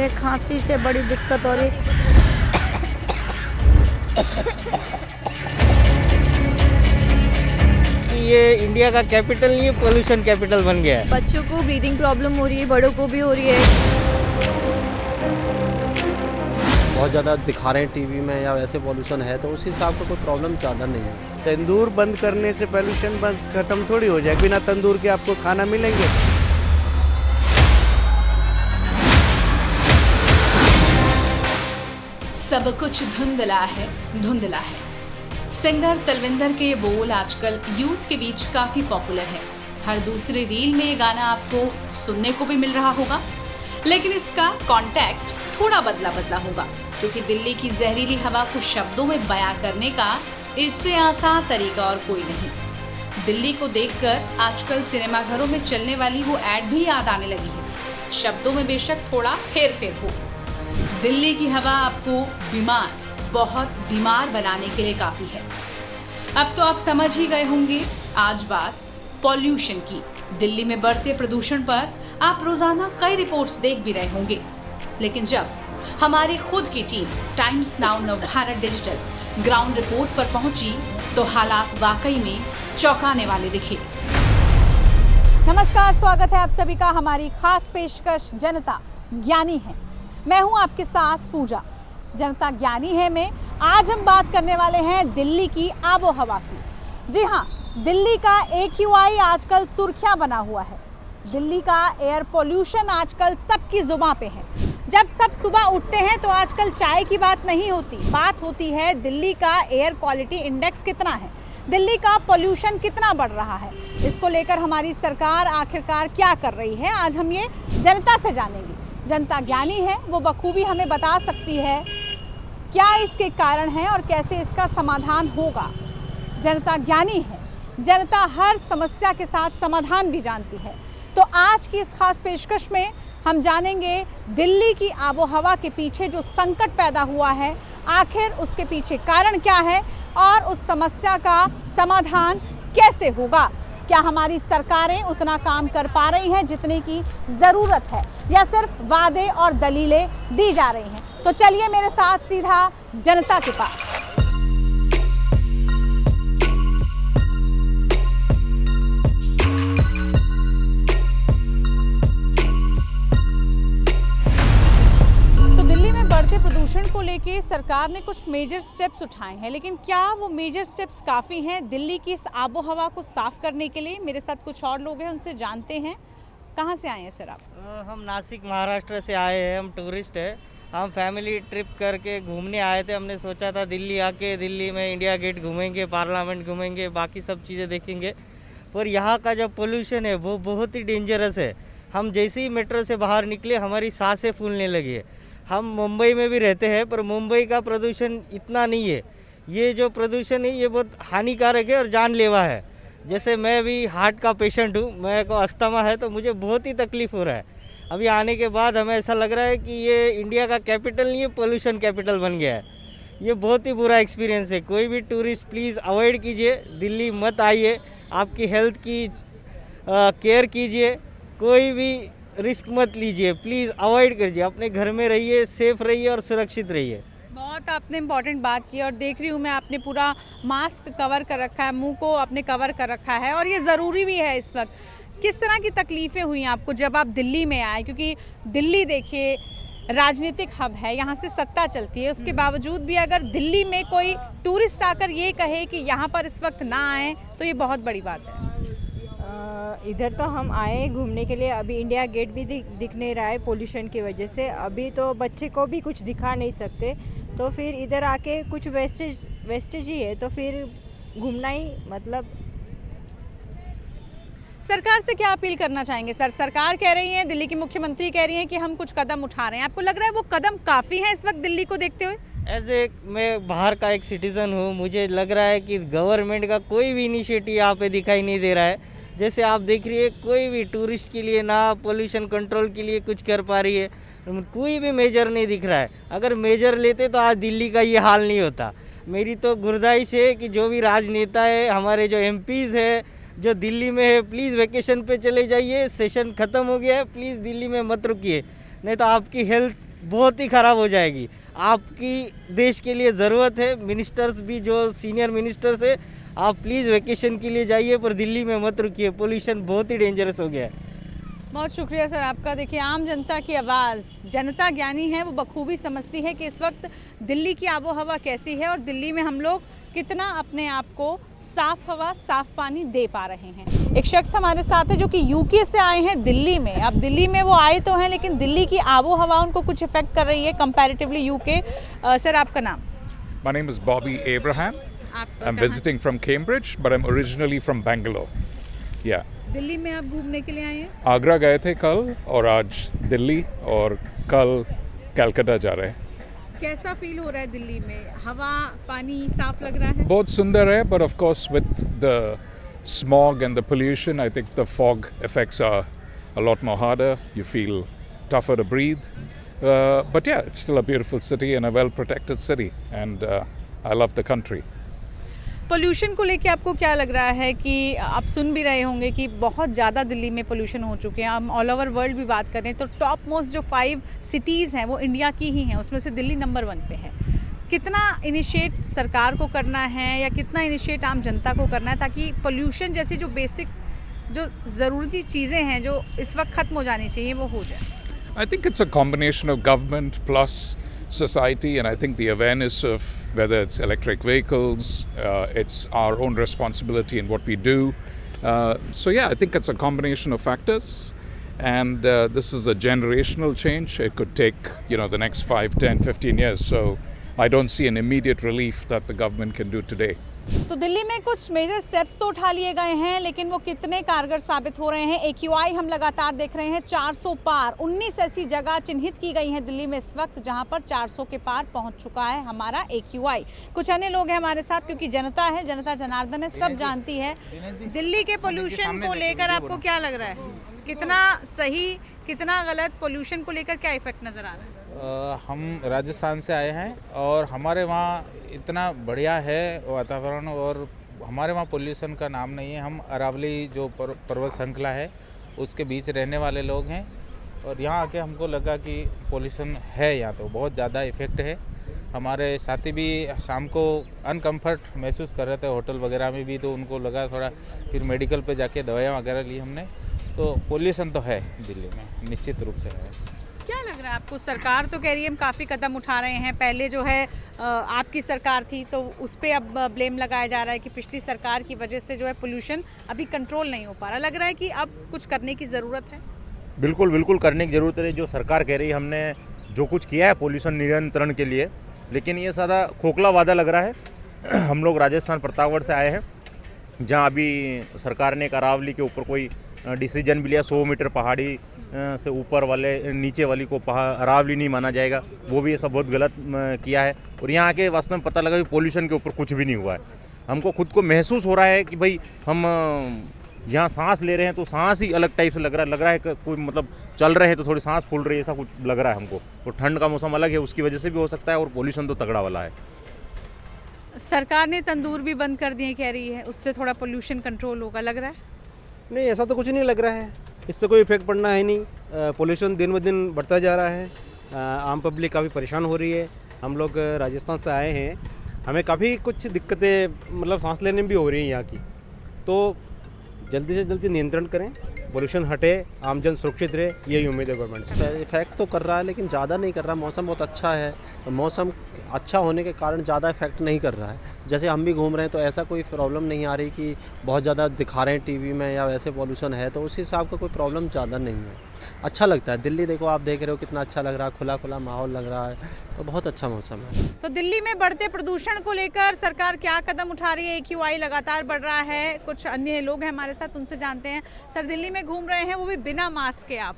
मेरे खांसी से बड़ी दिक्कत हो रही। ये इंडिया का कैपिटल नहीं है, पोल्यूशन कैपिटल बन गया है। बच्चों को ब्रीदिंग प्रॉब्लम हो रही है, बड़ों को भी हो रही है। बहुत ज़्यादा दिखा रहे हैं टीवी में या वैसे पॉल्यूशन है, तो उस हिसाब का कोई प्रॉब्लम ज़्यादा नहीं है। तंदूर बंद करने से पोल्यूशन बंद खत्म थोड़ी हो जाए। बिना तंदूर के आपको खाना मिलेंगे? सब कुछ धुंधला है, धुंधला है। सिंगर तलविंदर के ये बोल आजकल यूथ के बीच काफी पॉपुलर है। हर दूसरे रील में ये गाना आपको सुनने को भी मिल रहा होगा, लेकिन इसका कॉन्टेक्स्ट थोड़ा बदला होगा, क्योंकि दिल्ली की जहरीली हवा को शब्दों में बयां करने का इससे आसान तरीका और कोई नहीं। दिल्ली को देखकर आजकल सिनेमाघरों में चलने वाली वो एड भी याद आने लगी है। शब्दों में बेशक थोड़ा हेर-फेर हो, दिल्ली की हवा आपको बीमार, बहुत बीमार बनाने के लिए काफी है। अब तो आप समझ ही गए होंगे। आज बात पॉल्यूशन की। दिल्ली में बढ़ते प्रदूषण पर आप रोजाना कई रिपोर्ट्स देख भी रहे होंगे, लेकिन जब हमारी खुद की team times now Navbharat digital ground report पर पहुंची, तो हालात वाकई में चौंकाने वाले दिखे। नमस्कार, स्वागत है आप सभी का हमारी खास पेशकश जनता ज्ञानी है। मैं हूं आपके साथ पूजा। जनता ज्ञानी है में आज हम बात करने वाले हैं दिल्ली की आबो हवा की। जी हाँ, दिल्ली का AQI आजकल सुर्खियां बना हुआ है। दिल्ली का एयर पोल्यूशन आजकल सबकी जुबां पे है। जब सब सुबह उठते हैं तो आजकल चाय की बात नहीं होती, बात होती है दिल्ली का एयर क्वालिटी इंडेक्स कितना है, दिल्ली का पोल्यूशन कितना बढ़ रहा है। इसको लेकर हमारी सरकार आखिरकार क्या कर रही है, आज हम ये जनता से जानेंगे। जनता ज्ञानी है, वो बखूबी हमें बता सकती है क्या इसके कारण हैं और कैसे इसका समाधान होगा। जनता ज्ञानी है, जनता हर समस्या के साथ समाधान भी जानती है। तो आज की इस खास पेशकश में हम जानेंगे दिल्ली की आबो हवा के पीछे जो संकट पैदा हुआ है, आखिर उसके पीछे कारण क्या है और उस समस्या का समाधान कैसे होगा। क्या हमारी सरकारें उतना काम कर पा रही हैं जितने की ज़रूरत है, या सिर्फ वादे और दलीलें दी जा रही हैं। तो चलिए मेरे साथ सीधा जनता के पास। प्रदूषण को लेके सरकार ने कुछ मेजर स्टेप्स उठाए हैं, लेकिन क्या वो मेजर स्टेप्स काफ़ी हैं दिल्ली की इस आबो हवा को साफ करने के लिए? मेरे साथ कुछ और लोग हैं, उनसे जानते हैं। कहाँ से आए हैं सर आप? हम नासिक महाराष्ट्र से आए हैं, हम टूरिस्ट हैं। हम फैमिली ट्रिप करके घूमने आए थे। हमने सोचा था दिल्ली आके दिल्ली में इंडिया गेट घूमेंगे, पार्लियामेंट घूमेंगे, बाकी सब चीज़ें देखेंगे, पर यहाँ का जो पोल्यूशन है वो बहुत ही डेंजरस है। हम जैसे ही मेट्रो से बाहर निकले हमारी सांसें फूलने लगी है। हम मुंबई में भी रहते हैं, पर मुंबई का प्रदूषण इतना नहीं है। ये जो प्रदूषण है ये बहुत हानिकारक है और जानलेवा है। जैसे मैं भी हार्ट का पेशेंट हूँ, मेरे को अस्थमा है, तो मुझे बहुत ही तकलीफ़ हो रहा है। अभी आने के बाद हमें ऐसा लग रहा है कि ये इंडिया का कैपिटल नहीं है, पोल्यूशन कैपिटल बन गया है। ये बहुत ही बुरा एक्सपीरियंस है। कोई भी टूरिस्ट प्लीज़ अवॉइड कीजिए, दिल्ली मत आइए। आपकी हेल्थ की केयर कीजिए, कोई भी रिस्क मत लीजिए, प्लीज़ अवॉइड कीजिए। अपने घर में रहिए, सेफ रहिए और सुरक्षित रहिए। बहुत आपने इम्पॉर्टेंट बात की, और देख रही हूँ मैं आपने पूरा मास्क कवर कर रखा है, मुंह को आपने कवर कर रखा है, और ये ज़रूरी भी है इस वक्त। किस तरह की तकलीफ़ें हुई आपको जब आप दिल्ली में आए? क्योंकि दिल्ली देखिए राजनीतिक हब है, यहाँ से सत्ता चलती है, उसके बावजूद भी अगर दिल्ली में कोई टूरिस्ट आकर ये कहे कि यहाँ पर इस वक्त ना आए तो ये बहुत बड़ी बात है। इधर तो हम आए घूमने के लिए, अभी इंडिया गेट भी दिख नहीं रहा है पोल्यूशन की वजह से। अभी तो बच्चे को भी कुछ दिखा नहीं सकते, तो फिर इधर आके कुछ वेस्टेज ही है, तो फिर घूमना ही मतलब। सरकार से क्या अपील करना चाहेंगे सर? सरकार कह रही है, दिल्ली की मुख्यमंत्री कह रही हैं कि हम कुछ कदम उठा रहे हैं। आपको लग रहा है वो कदम काफ़ी है इस वक्त दिल्ली को देखते हुए? मैं बाहर का एक सिटीज़न हूँ, मुझे लग रहा है कि गवर्नमेंट का कोई भी इनिशिएटिव यहाँ पे दिखाई नहीं दे रहा है। जैसे आप देख रही है, कोई भी टूरिस्ट के लिए ना पोल्यूशन कंट्रोल के लिए कुछ कर पा रही है, कोई भी मेजर नहीं दिख रहा है। अगर मेजर लेते तो आज दिल्ली का ये हाल नहीं होता। मेरी तो गुजारिश है कि जो भी राजनेता है, हमारे जो MPs है जो दिल्ली में है, प्लीज़ वैकेशन पे चले जाइए। सेशन ख़त्म हो गया है, प्लीज़ दिल्ली में मत रुकिए, नहीं तो आपकी हेल्थ बहुत ही ख़राब हो जाएगी। आपकी देश के लिए ज़रूरत है, मिनिस्टर्स भी जो सीनियर मिनिस्टर्स है, आप प्लीज़ वेकेशन के लिए जाइए पर दिल्ली में मत रुकिए, पोल्यूशन बहुत ही डेंजरस हो गया है। बहुत शुक्रिया सर आपका। देखिए, आम जनता की आवाज़, जनता ज्ञानी है, वो बखूबी समझती है कि इस वक्त दिल्ली की आबो हवा कैसी है और दिल्ली में हम लोग कितना अपने आप को साफ हवा साफ पानी दे पा रहे हैं। एक शख्स हमारे साथ है जो कि यूके से आए हैं दिल्ली में। अब दिल्ली में वो आए तो हैं, लेकिन दिल्ली की आबो हवा उनको कुछ इफेक्ट कर रही है कंपैरेटिवली यूके। सर आपका नाम? My name is Bobby Abraham. I'm visiting from Cambridge, but I'm originally from Bangalore. Yeah. Delhi में आप घूमने के लिए आए हैं? आगरा गए थे कल और आज दिल्ली और कल कलकत्ता जा रहे हैं। कैसा फील हो रहा है दिल्ली में? हवा पानी साफ लग रहा है? बहुत सुंदर है, but of course with the smog and the pollution, I think the fog effects are a lot more harder. You feel tougher to breathe. But yeah, it's still a beautiful city and a well-protected city, and I love the country. Pollution को लेके आपको क्या लग रहा है कि आप सुन भी रहे होंगे कि बहुत ज़्यादा दिल्ली में पोल्यूशन हो चुके हैं। हम ऑल ओवर वर्ल्ड भी बात करें तो टॉप मोस्ट जो 5 सिटीज़ हैं वो इंडिया की ही हैं, उसमें से दिल्ली नंबर 1 पे है। कितना इनिशिएट सरकार को करना है या कितना इनिशिएट आम जनता को करना है ताकि पोल्यूशन जैसी जो बेसिक जो ज़रूरी चीज़ें हैं जो इस वक्त ख़त्म हो जानी चाहिए वो हो जाए? I think it's a combination of government plus society, and I think the awareness of whether it's electric vehicles, it's our own responsibility in what we do. So yeah, I think it's a combination of factors, and this is a generational change. It could take, the next 5, 10, 15 years. So I don't see an immediate relief that the government can do today. तो दिल्ली में कुछ major steps तो उठा लिए गए हैं, लेकिन वो कितने कारगर साबित हो रहे हैं? AQI हम लगातार देख रहे हैं 400 पार। 19 ऐसी जगह चिन्हित की गई हैं दिल्ली में इस वक्त जहां पर 400 के पार पहुंच चुका है हमारा AQI। कुछ अन्य लोग हैं हमारे साथ क्योंकि जनता है, जनता जनार्दन है, सब जानती है। दिल्ली के पोल्यूशन को लेकर आपको क्या लग रहा है? कितना सही कितना गलत? पोल्यूशन को लेकर क्या इफेक्ट नज़र आ रहा है? हम राजस्थान से आए हैं और हमारे वहाँ इतना बढ़िया है वातावरण, और हमारे वहाँ पोल्यूशन का नाम नहीं है। हम अरावली जो पर्वत श्रृंखला है उसके बीच रहने वाले लोग हैं, और यहाँ आके हमको लगा कि पोल्यूशन है यहाँ तो बहुत ज़्यादा इफ़ेक्ट है। हमारे साथी भी शाम को अनकम्फर्ट महसूस कर रहे थे होटल वगैरह में भी, तो उनको लगा थोड़ा, फिर मेडिकल पे जाके दवाइयाँ वगैरह ली हमने। तो पोल्यूशन तो है दिल्ली में, निश्चित रूप से है। क्या लग रहा है आपको? सरकार तो कह रही है हम काफ़ी कदम उठा रहे हैं, पहले जो है आपकी सरकार थी तो उस पर अब ब्लेम लगाया जा रहा है कि पिछली सरकार की वजह से जो है पोल्यूशन अभी कंट्रोल नहीं हो पा रहा। लग रहा है कि अब कुछ करने की ज़रूरत है? बिल्कुल बिल्कुल करने की ज़रूरत है। जो सरकार कह रही है हमने जो कुछ किया है पोल्यूशन नियंत्रण के लिए, लेकिन ये सारा खोखला वादा लग रहा है। हम लोग राजस्थान प्रतापगढ़ से आए हैं, जहाँ अभी सरकार ने एक अरावली के ऊपर कोई डिसीजन भी लिया, 100 मीटर पहाड़ी से ऊपर वाले नीचे वाली को अरावली नहीं माना जाएगा। वो भी ऐसा बहुत गलत किया है, और यहाँ आके वास्तव में पता लगा कि पोल्यूशन के ऊपर कुछ भी नहीं हुआ है। हमको खुद को महसूस हो रहा है कि भाई हम यहाँ सांस ले रहे हैं तो सांस ही अलग टाइप से लग रहा है कि कोई मतलब चल रहे हैं तो थोड़ी सांस फूल रही है, ऐसा कुछ लग रहा है हमको। तो ठंड का मौसम अलग है, उसकी वजह से भी हो सकता है, और पोल्यूशन तो तगड़ा वाला है। सरकार ने तंदूर भी बंद कर दिए कह रही है, उससे थोड़ा पोल्यूशन कंट्रोल होगा, लग रहा है? नहीं, ऐसा तो कुछ नहीं लग रहा है, इससे कोई इफेक्ट पड़ना है नहीं। पोल्यूशन दिन ब दिन बढ़ता जा रहा है, आम पब्लिक काफ़ी परेशान हो रही है। हम लोग राजस्थान से आए हैं, हमें काफ़ी कुछ दिक्कतें मतलब सांस लेने में भी हो रही हैं यहाँ की। तो जल्दी से जल्दी नियंत्रण करें, पोल्यूशन हटे, आमजन सुरक्षित रहे, यही उम्मीद है गवर्नमेंट से। इफेक्ट तो कर रहा है लेकिन ज़्यादा नहीं कर रहा। मौसम बहुत अच्छा है, तो मौसम अच्छा होने के कारण ज़्यादा इफेक्ट नहीं कर रहा है। जैसे हम भी घूम रहे हैं तो ऐसा कोई प्रॉब्लम नहीं आ रही कि बहुत ज़्यादा दिखा रहे हैं टीवी में या वैसे पॉल्यूशन है, तो उस हिसाब का कोई प्रॉब्लम ज़्यादा नहीं है। अच्छा लगता है। दिल्ली देखो, आप देख रहे हो कितना अच्छा लग रहा है, खुला खुला माहौल लग रहा है, तो बहुत अच्छा मौसम है। तो दिल्ली में बढ़ते प्रदूषण को लेकर सरकार क्या कदम उठा रही है? AQI लगातार बढ़ रहा है। कुछ अन्य लोग हैं हमारे साथ, उनसे जानते हैं। सर, दिल्ली में घूम रहे हैं वो भी बिना मास्क के, आप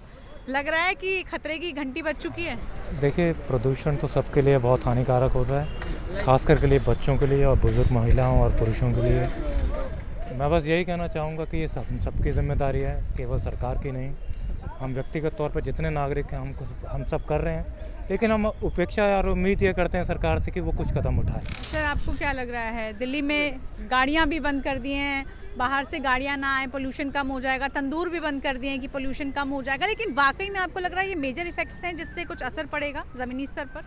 लग रहा है कि खतरे की घंटी बज चुकी है? देखिए, प्रदूषण तो सबके लिए बहुत हानिकारक होता है, खास करके लिए बच्चों के लिए और बुजुर्ग महिलाओं और पुरुषों के लिए। मैं बस यही कहना चाहूँगा कि ये सबकी जिम्मेदारी है, केवल सरकार की नहीं। हम व्यक्तिगत तौर पर जितने नागरिक हैं हम सब कर रहे हैं, लेकिन हम उपेक्षा और उम्मीद ये करते हैं सरकार से कि वो कुछ कदम उठाए। सर, आपको क्या लग रहा है, दिल्ली में गाड़ियां भी बंद कर दी हैं, बाहर से गाड़ियां ना आए, पोल्यूशन कम हो जाएगा, तंदूर भी बंद कर दिए हैं कि पोल्यूशन कम हो जाएगा, लेकिन वाकई में आपको लग रहा है ये मेजर इफेक्ट्स हैं जिससे कुछ असर पड़ेगा ज़मीनी स्तर पर?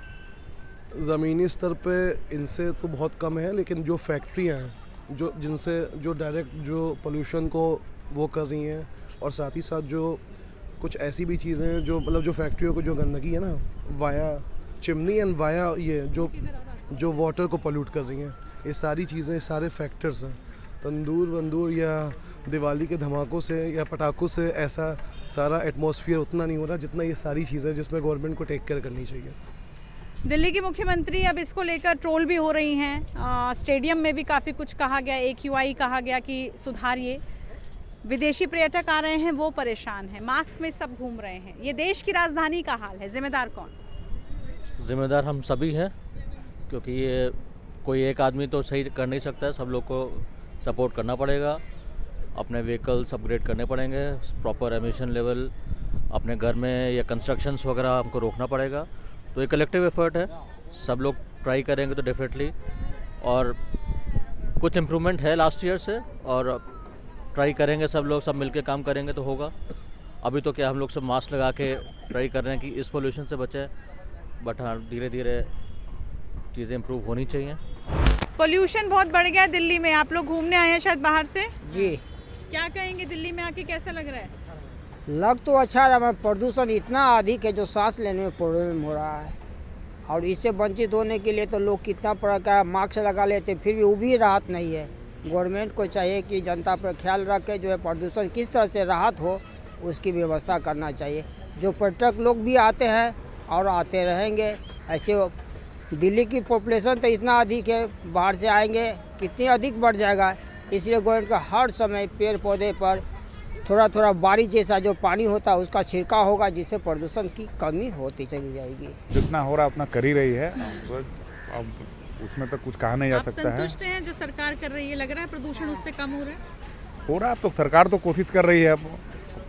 ज़मीनी स्तर पे इनसे तो बहुत कम है, लेकिन जो फैक्ट्रियाँ हैं जो डायरेक्ट जो पोल्यूशन को वो कर रही हैं, और साथ ही साथ जो कुछ ऐसी भी चीज़ें हैं जो मतलब जो फैक्ट्रियों को जो गंदगी है ना वाया चिमनी एंड वाया ये जो वाटर को पोल्यूट कर रही हैं, ये सारी चीज़ें सारे फैक्टर्स हैं। तंदूर वंदूर या दिवाली के धमाकों से या पटाखों से ऐसा सारा एटमॉस्फेयर उतना नहीं हो रहा जितना ये सारी चीज़ें जिसमें गवर्नमेंट को टेक केयर करनी चाहिए। दिल्ली की मुख्यमंत्री अब इसको लेकर ट्रोल भी हो रही हैं। स्टेडियम में भी काफ़ी कुछ कहा गया, AQI कहा गया कि सुधारिए। विदेशी पर्यटक आ रहे हैं, वो परेशान हैं, मास्क में सब घूम रहे हैं। ये देश की राजधानी का हाल है, जिम्मेदार कौन? जिम्मेदार हम सभी हैं, क्योंकि ये कोई एक आदमी तो सही कर नहीं सकता है, सब लोग को सपोर्ट करना पड़ेगा। अपने व्हीकल्स अपग्रेड करने पड़ेंगे, प्रॉपर एमिशन लेवल अपने घर में या कंस्ट्रक्शंस वगैरह हमको रोकना पड़ेगा। तो ये कलेक्टिव एफर्ट है, सब लोग ट्राई करेंगे तो डेफिनेटली, और कुछ इम्प्रूवमेंट है लास्ट ईयर से, और ट्राई करेंगे सब लोग, सब मिलके काम करेंगे तो होगा। अभी तो क्या हम लोग सब मास्क लगा के ट्राई कर रहे हैं कि इस पोल्यूशन से बचें, बट हाँ धीरे धीरे चीज़ें इम्प्रूव होनी चाहिए। पोल्यूशन बहुत बढ़ गया दिल्ली में, आप लोग घूमने आए हैं शायद बाहर से? जी। क्या कहेंगे, दिल्ली में आके कैसा लग रहा है? लग तो अच्छा रहा, प्रदूषण इतना अधिक है जो सांस लेने में प्रॉब्लम हो रहा है, और इससे वंचित होने के लिए तो लोग कितना प्रकार मास्क लगा लेते, फिर भी वो भी राहत नहीं है। गवर्नमेंट को चाहिए कि जनता पर ख्याल रख के जो है प्रदूषण किस तरह से राहत हो उसकी व्यवस्था करना चाहिए। जो पर्यटक लोग भी आते हैं और आते रहेंगे, ऐसे दिल्ली की पॉपुलेशन तो इतना अधिक है, बाहर से आएंगे कितनी अधिक बढ़ जाएगा। इसलिए गवर्नमेंट का हर समय पेड़ पौधे पर थोड़ा थोड़ा बारिश जैसा जो पानी होता है उसका छिड़काव होगा, जिससे प्रदूषण की कमी होती चली जाएगी। जितना हो रहा उतना कर ही रही है, अब उसमें तो कुछ कहा नहीं जा सकता है। संतुष्ट हैं जो सरकार कर रही है? लग रहा है प्रदूषण उससे कम हो रहा है? हो रहा तो सरकार तो कोशिश कर रही है, अब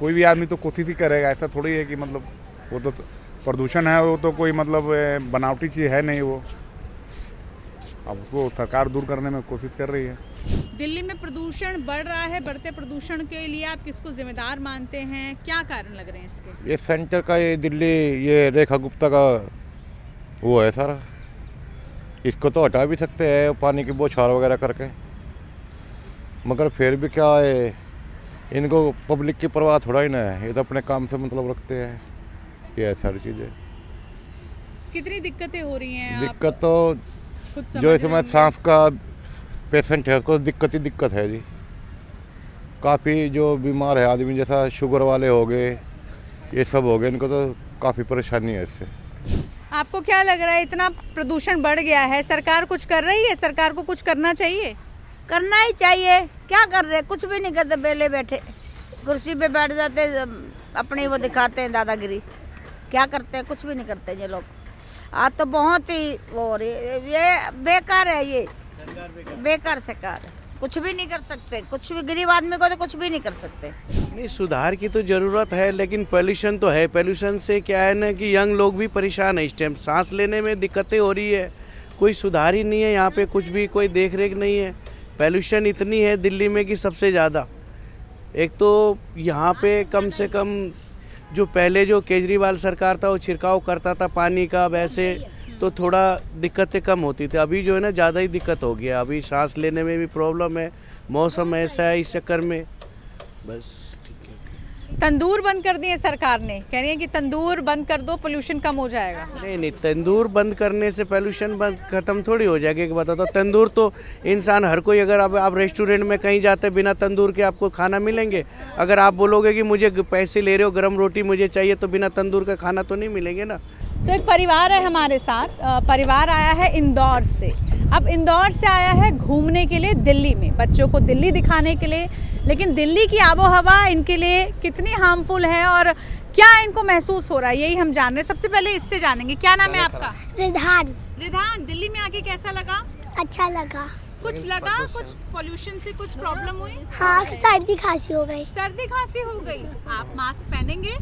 कोई भी आदमी तो कोशिश ही करेगा, ऐसा थोड़ी है कि मतलब वो तो प्रदूषण है, वो तो कोई मतलब बनावटी चीज़ है नहीं, वो अब उसको सरकार दूर करने में कोशिश कर रही है। दिल्ली में प्रदूषण बढ़ रहा है, बढ़ते प्रदूषण के लिए आप किसको जिम्मेदार मानते हैं, क्या कारण लग रहे हैं इसके? ये सेंटर का, ये दिल्ली, ये रेखा गुप्ता का वो है सारा, इसको तो हटा भी सकते हैं पानी की बौछार वगैरह करके, मगर फिर भी क्या है, इनको पब्लिक की परवाह थोड़ा ही ना है, ये तो अपने काम से मतलब रखते हैं, ये सारी चीज़ें। कितनी दिक्कतें हो रही हैं? दिक्कत तो जो इस समय सांस का पेशेंट है उसको दिक्कत ही दिक्कत है जी। काफ़ी जो बीमार है आदमी, जैसा शुगर वाले हो गए, ये सब हो गए, इनको तो काफ़ी परेशानी है इससे। आपको क्या लग रहा है, इतना प्रदूषण बढ़ गया है, सरकार कुछ कर रही है? सरकार को कुछ करना चाहिए? करना ही चाहिए। क्या कर रहे, कुछ भी नहीं करते, बेले बैठे कुर्सी पे बैठ जाते, अपनी वो दिखाते हैं दादागिरी। क्या करते हैं, कुछ भी नहीं करते ये लोग। आज तो बहुत ही वो हो रही है, ये बेकार है, ये बेकार सरकार है, कुछ भी नहीं कर सकते, कुछ भी गरीब आदमी को तो कुछ भी नहीं कर सकते। नहीं, सुधार की तो ज़रूरत है, लेकिन पोल्यूशन तो है। पोल्यूशन से क्या है ना कि यंग लोग भी परेशान है, इस टाइम सांस लेने में दिक्कतें हो रही है, कोई सुधार ही नहीं है यहाँ पे, कुछ भी कोई देख रेख नहीं है। पोल्यूशन इतनी है दिल्ली में कि सबसे ज़्यादा। एक तो यहाँ पे कम से कम जो पहले जो केजरीवाल सरकार था वो छिड़काव करता था पानी का, वैसे तो थोड़ा दिक्कतें कम होती थी। अभी जो है ना ज़्यादा ही दिक्कत हो गया, अभी सांस लेने में भी प्रॉब्लम है, मौसम ऐसा है, इस चक्कर में बस। तंदूर बंद कर दिए सरकार ने, कह रही है कि तंदूर बंद कर दो, पोल्यूशन कम हो जाएगा। नहीं, तंदूर बंद करने से पोल्यूशन बंद खत्म थोड़ी हो जाएगा। एक बता दो, तंदूर तो इंसान हर कोई, अगर आप रेस्टोरेंट में कहीं जाते बिना तंदूर के आपको खाना मिलेंगे? अगर आप बोलोगे कि मुझे पैसे ले रहे हो, गर्म रोटी मुझे चाहिए, तो बिना तंदूर का खाना तो नहीं मिलेंगे ना। तो एक परिवार है हमारे साथ, परिवार आया है इंदौर से। अब इंदौर से आया है घूमने के लिए दिल्ली में, बच्चों को दिल्ली दिखाने के लिए। लेकिन दिल्ली की आबो हवा इनके लिए कितनी हार्मफुल है और क्या इनको महसूस हो रहा है, यही हम जान रहे हैं। सबसे पहले इससे जानेंगे, क्या नाम है आपका? रिधान। रिधान, दिल्ली में आके कैसा लगा? अच्छा लगा। कुछ लगा, कुछ पोल्यूशन से कुछ प्रॉब्लम हुई? हाँ, सर्दी खांसी हो गई। सर्दी खांसी हो गई। आप मास्क पहनेंगे?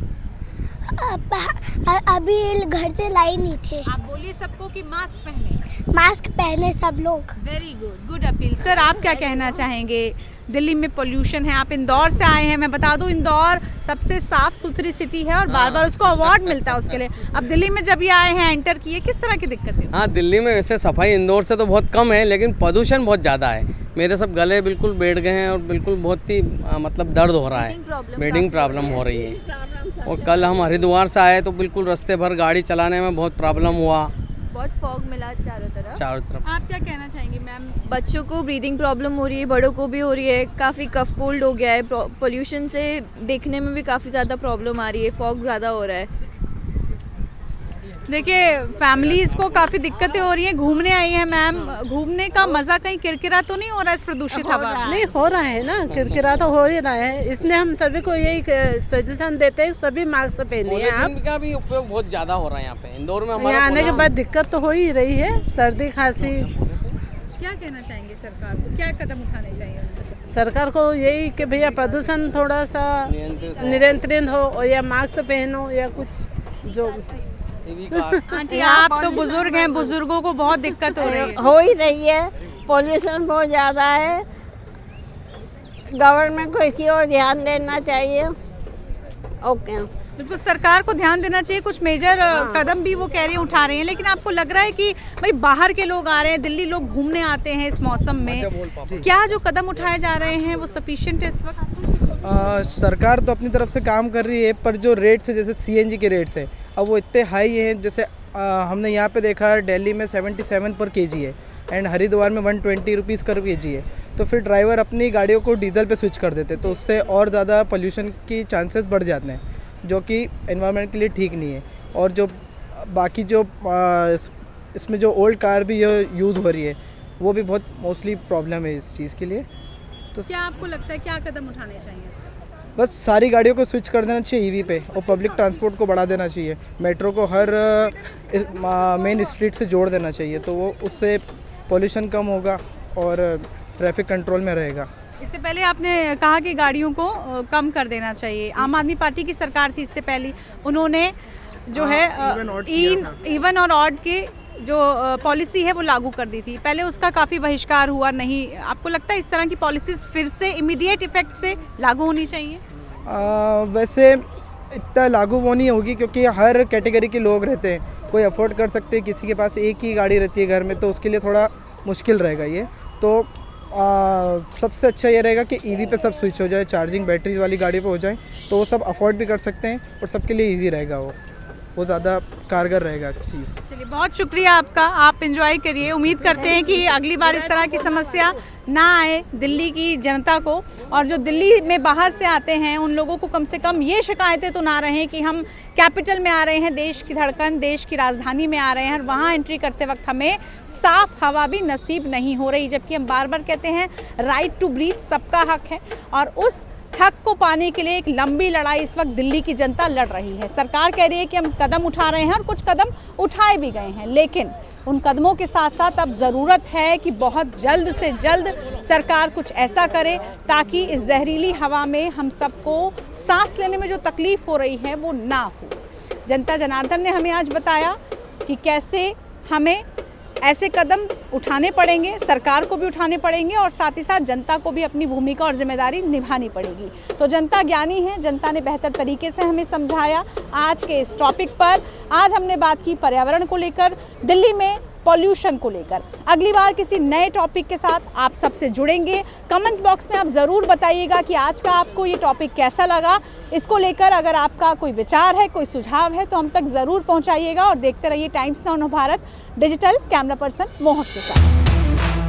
अभी घर से लाई नहीं थे। आप बोलिए सबको कि मास्क पहने। मास्क पहने सब लोग। Very good, good appeal. Sir, आप क्या कहना चाहेंगे? दिल्ली में पोल्यूशन है, आप इंदौर से आए हैं। मैं बता दूं, इंदौर सबसे साफ सुथरी सिटी है और बार बार उसको अवार्ड मिलता है उसके लिए। अब दिल्ली में जब ये आए हैं, एंटर किए, किस तरह की दिक्कतें? हाँ, दिल्ली में वैसे सफाई इंदौर से तो बहुत कम है, लेकिन प्रदूषण बहुत ज़्यादा है। मेरे सब गले बिल्कुल बैठ गए हैं और बिल्कुल बहुत ही मतलब दर्द हो रहा है, ब्रीदिंग प्रॉब्लम हो रही है। और कल हम हरिद्वार से आए तो बिल्कुल रास्ते भर गाड़ी चलाने में बहुत प्रॉब्लम हुआ, बहुत फॉग मिला चारों तरफ। आप क्या कहना चाहेंगे मैम? बच्चों को ब्रीदिंग प्रॉब्लम हो रही है, बड़ों को भी हो रही है, काफ़ी कफ कोल्ड हो गया है। पोल्यूशन से देखने में भी काफ़ी ज़्यादा प्रॉब्लम आ रही है, फॉग ज़्यादा हो रहा है। देखिए, फैमिलीज को काफ़ी दिक्कतें हो रही हैं। घूमने आई हैं मैम, घूमने का मज़ा कहीं किरकिरा तो नहीं हो रहा है इस प्रदूषित हवा में? नहीं, हो रहा है ना, किरकिरा तो हो ही रहा है। इसलिए हम सभी को यही सजेशन देते हैं, सभी मास्क पहनिए। पॉलीथीन का भी उपयोग बहुत ज़्यादा हो रहा है यहाँ पे इंदौर में। यहाँ आने के बाद दिक्कत तो हो ही रही है, सर्दी खांसी। क्या कहना चाहेंगे सरकार को, क्या कदम उठाने चाहिए? सरकार को यही कि भैया प्रदूषण थोड़ा सा नियंत्रित हो, और या मास्क पहनो या कुछ जो। आंटी, आप तो बुजुर्ग हैं, बुजुर्गों को बहुत दिक्कत हो रही है। हो ही रही है, पोल्यूशन बहुत ज़्यादा है। गवर्नमेंट को इसकी ओर ध्यान देना चाहिए। ओके, बिल्कुल सरकार को ध्यान देना चाहिए। कुछ मेजर कदम भी वो कह रही हैं, उठा रहे हैं, लेकिन आपको लग रहा है कि भाई बाहर के लोग आ रहे हैं, दिल्ली लोग घूमने आते हैं इस मौसम में, क्या जो कदम उठाए जा रहे हैं वो सफिशिएंट है इस वक्त? सरकार तो अपनी तरफ से काम कर रही है, पर जो रेट्स है, जैसे सीएनजी के रेट्स है, अब वो इतने हाई हैं। जैसे हमने यहाँ पे देखा है, दिल्ली में 77 पर केजी है एंड हरिद्वार में 120 रुपीज़ पर केजी है। तो फिर ड्राइवर अपनी गाड़ियों को डीजल पे स्विच कर देते, तो उससे और ज़्यादा पोल्यूशन की चांसेस बढ़ जाते हैं, जो कि एनवायरनमेंट के लिए ठीक नहीं है। और जो बाकी जो इसमें जो ओल्ड कार भी यूज़ हो रही है, वो भी बहुत मोस्टली प्रॉब्लम है इस चीज़ के लिए। तो क्या आपको लगता है क्या कदम उठाने चाहिए? बस सारी गाड़ियों को स्विच कर देना चाहिए ईवी पे, और पब्लिक ट्रांसपोर्ट को बढ़ा देना चाहिए। मेट्रो को हर मेन स्ट्रीट से जोड़ देना चाहिए, तो वो उससे पोल्यूशन कम होगा और ट्रैफिक कंट्रोल में रहेगा। इससे पहले आपने कहा कि गाड़ियों को कम कर देना चाहिए। आम आदमी पार्टी की सरकार थी इससे पहले, उन्होंने जो है इवन और ऑड के जो पॉलिसी है वो लागू कर दी थी। पहले उसका काफ़ी बहिष्कार हुआ। नहीं, आपको लगता है इस तरह की पॉलिसीज़ फिर से इमीडिएट इफेक्ट से लागू होनी चाहिए? वैसे इतना लागू वो नहीं होगी, क्योंकि हर कैटेगरी के लोग रहते हैं। कोई अफोर्ड कर सकते हैं, किसी के पास एक ही गाड़ी रहती है घर में, तो उसके लिए थोड़ा मुश्किल रहेगा ये। तो सबसे अच्छा ये रहेगा कि ईवी पे सब स्विच हो जाए, चार्जिंग बैटरीज वाली गाड़ी पे हो जाए, तो वो सब अफोर्ड भी कर सकते हैं और सबके लिए ईजी रहेगा, वो ज़्यादा कारगर रहेगा चीज़। चलिए, बहुत शुक्रिया आपका, आप एंजॉय करिए। उम्मीद करते हैं कि अगली बार इस तरह की समस्या ना आए दिल्ली की जनता को, और जो दिल्ली में बाहर से आते हैं उन लोगों को कम से कम ये शिकायतें तो ना रहें कि हम कैपिटल में आ रहे हैं, देश की धड़कन, देश की राजधानी में आ रहे हैं और वहाँ एंट्री करते वक्त हमें साफ हवा भी नसीब नहीं हो रही। जबकि हम बार बार कहते हैं राइट टू ब्रीथ सबका हक है, और उस हक को पाने के लिए एक लंबी लड़ाई इस वक्त दिल्ली की जनता लड़ रही है। सरकार कह रही है कि हम कदम उठा रहे हैं और कुछ कदम उठाए भी गए हैं, लेकिन उन कदमों के साथ साथ अब ज़रूरत है कि बहुत जल्द से जल्द सरकार कुछ ऐसा करे ताकि इस जहरीली हवा में हम सबको सांस लेने में जो तकलीफ़ हो रही है वो ना हो। जनता जनार्दन ने हमें आज बताया कि कैसे हमें ऐसे कदम उठाने पड़ेंगे, सरकार को भी उठाने पड़ेंगे और साथ ही साथ जनता को भी अपनी भूमिका और जिम्मेदारी निभानी पड़ेगी। तो जनता ज्ञानी है, जनता ने बेहतर तरीके से हमें समझाया आज के इस टॉपिक पर। आज हमने बात की पर्यावरण को लेकर, दिल्ली में पॉल्यूशन को लेकर। अगली बार किसी नए टॉपिक के साथ आप सबसे जुड़ेंगे। कमेंट बॉक्स में आप ज़रूर बताइएगा कि आज का आपको ये टॉपिक कैसा लगा। इसको लेकर अगर आपका कोई विचार है, कोई सुझाव है तो हम तक ज़रूर पहुंचाइएगा। और देखते रहिए times now Bharat digital. Camera person मोहक के साथ।